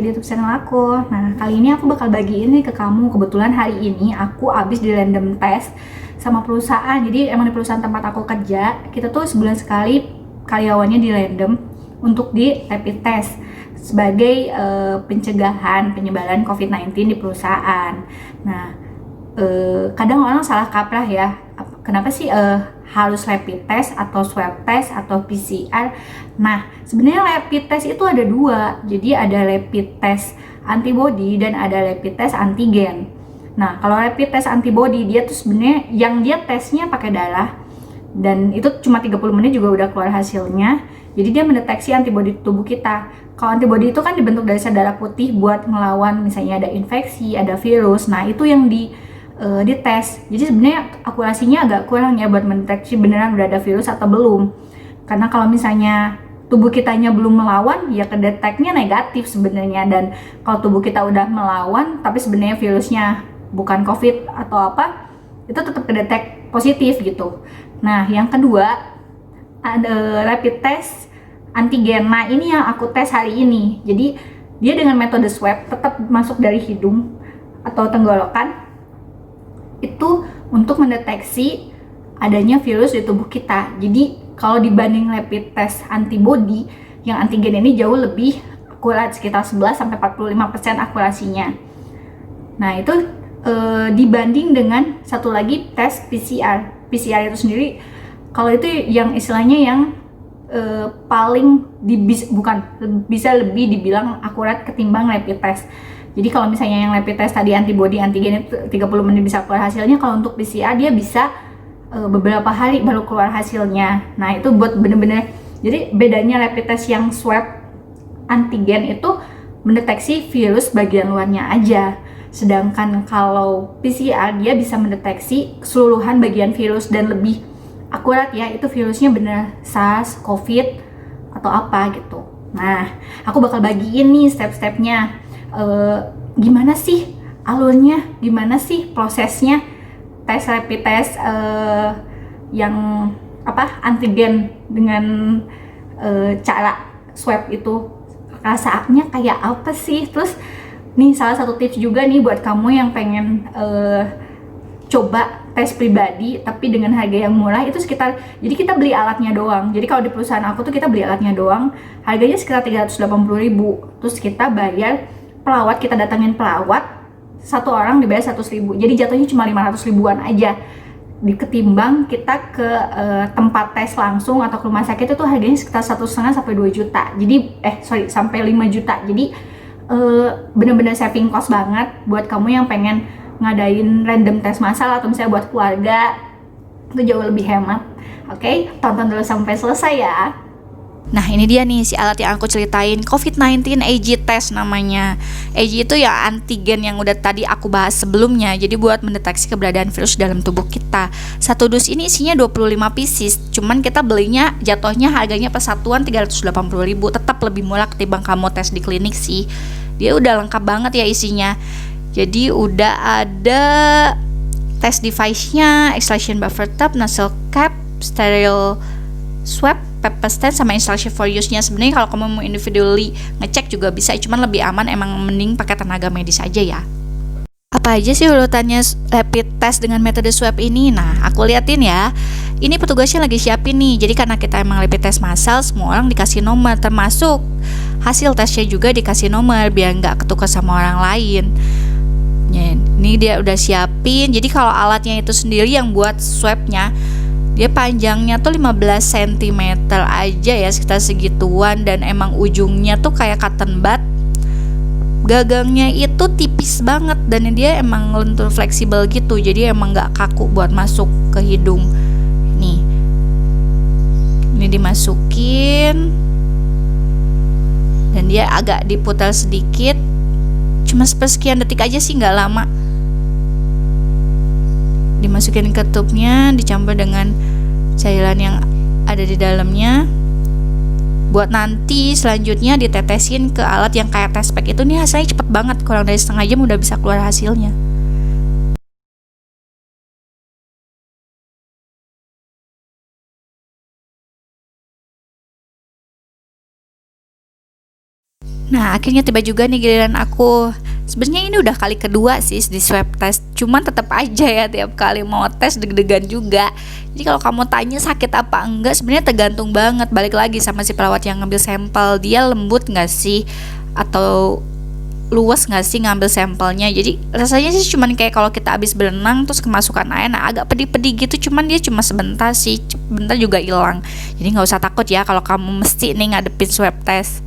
lagi di YouTube channel aku. Nah, kali ini aku bakal bagiin nih ke kamu. Kebetulan hari ini aku abis di random test sama perusahaan. Jadi emang di perusahaan tempat aku kerja, kita tuh sebulan sekali karyawannya di random untuk di rapid test sebagai pencegahan penyebaran COVID-19 di perusahaan. Nah, kadang orang salah kaprah ya, kenapa sih harus rapid test atau swab test atau PCR. Nah, sebenarnya rapid test itu ada dua, jadi ada rapid test antibody dan ada rapid test antigen. Nah, kalau rapid test antibody dia tuh sebenarnya yang dia tesnya pakai darah, dan itu cuma 30 menit juga udah keluar hasilnya. Jadi dia mendeteksi antibodi tubuh kita. Kalau antibodi itu kan dibentuk dari sel darah putih buat ngelawan misalnya ada infeksi, ada virus. Nah, itu yang dites. Jadi sebenarnya akurasinya agak kurang ya buat mendeteksi beneran udah ada virus atau belum. Karena kalau misalnya tubuh kitanya belum melawan, ya kedeteknya negatif sebenarnya. Dan kalau tubuh kita udah melawan tapi sebenarnya virusnya bukan COVID atau apa, itu tetap kedetek positif gitu. Nah, yang kedua ada rapid test antigen. Nah, ini yang aku tes hari ini. Jadi dia dengan metode swab tetap masuk dari hidung atau tenggorokan, itu untuk mendeteksi adanya virus di tubuh kita. Jadi kalau dibanding rapid test antibody, yang antigen ini jauh lebih akurat, sekitar 11-45% akurasinya. Nah, itu dibanding dengan satu lagi tes PCR. PCR itu sendiri, kalau itu yang istilahnya yang paling bisa lebih dibilang akurat ketimbang rapid test. Jadi kalau misalnya yang rapid test tadi antibody antigen itu 30 menit bisa keluar hasilnya, kalau untuk PCR dia bisa beberapa hari baru keluar hasilnya. Nah, itu buat bener-bener, jadi bedanya rapid test yang swab antigen itu mendeteksi virus bagian luarnya aja. Sedangkan kalau PCR dia bisa mendeteksi keseluruhan bagian virus dan lebih akurat ya, itu virusnya bener SARS, COVID, atau apa gitu. Nah, aku bakal bagiin nih step-stepnya. Gimana sih alurnya, gimana sih prosesnya tes rapid test yang antigen dengan cara swab itu, rasanya kayak apa sih. Terus nih salah satu tips juga nih buat kamu yang pengen coba tes pribadi tapi dengan harga yang murah, itu sekitar, jadi kita beli alatnya doang. Jadi kalau di perusahaan aku tuh kita beli alatnya doang, harganya sekitar 380.000. Terus kita bayar pelawat, kita datangin pelawat, satu orang dibayar 100.000. Jadi jatuhnya cuma 500 ribuan aja. Ketimbang kita ke tempat tes langsung atau ke rumah sakit itu harganya sekitar 1,5 sampai 2 juta. Jadi sampai 5 juta. Jadi bener-bener saving cost banget buat kamu yang pengen ngadain random test massal atau misalnya buat keluarga, itu jauh lebih hemat. Oke, tonton dulu sampai selesai ya. Nah, ini dia nih si alat yang aku ceritain, COVID-19 AG test namanya. AG itu ya antigen yang udah tadi aku bahas sebelumnya. Jadi buat mendeteksi keberadaan virus dalam tubuh kita. Satu dus ini isinya 25 pieces. Cuman kita belinya jatuhnya harganya per satuan 380.000. Tetap lebih murah ketimbang kamu tes di klinik sih. Dia udah lengkap banget ya isinya. Jadi udah ada test device-nya, extraction buffer tub, nasal cap, sterile swab, paper stand, sama instruction for use-nya. Sebenarnya kalau kamu mau individually ngecek juga bisa, cuman lebih aman emang mending pakai tenaga medis aja ya. Apa aja sih urutannya rapid test dengan metode swab ini? Nah, aku liatin ya. Ini petugasnya lagi siapin nih. Jadi karena kita emang rapid test massal, semua orang dikasih nomor, termasuk hasil tesnya juga dikasih nomor biar nggak ketukar sama orang lain. Ini dia udah siapin. Jadi kalau alatnya itu sendiri yang buat swabnya, dia panjangnya tuh 15 cm aja ya, sekitar segituan. Dan emang ujungnya tuh kayak cotton bud. Gagangnya itu tipis banget dan dia emang lentur fleksibel gitu. Jadi emang gak kaku buat masuk ke hidung. Nih, ini dimasukin dan dia agak diputar sedikit, cuma sepersekian detik aja sih, gak lama. Dimasukin ke tubnya, dicampur dengan cairan yang ada di dalamnya. Buat nanti selanjutnya ditetesin ke alat yang kayak test pack itu. Nih hasilnya cepet banget, kurang dari setengah jam udah bisa keluar hasilnya. Nah, Nah, akhirnya tiba juga nih giliran aku. Sebenarnya ini udah kali kedua sih di swab test, cuman tetap aja ya tiap kali mau tes deg-degan juga. Jadi kalau kamu tanya sakit apa enggak, sebenarnya tergantung banget, balik lagi sama si perawat yang ngambil sampel, dia lembut nggak sih atau luas nggak sih ngambil sampelnya. Jadi rasanya sih cuman kayak kalau kita habis berenang terus kemasukan air, nah agak pedih-pedih gitu, cuman dia cuma sebentar sih, sebentar juga hilang. Jadi nggak usah takut ya kalau kamu mesti nih ngadepin swab test.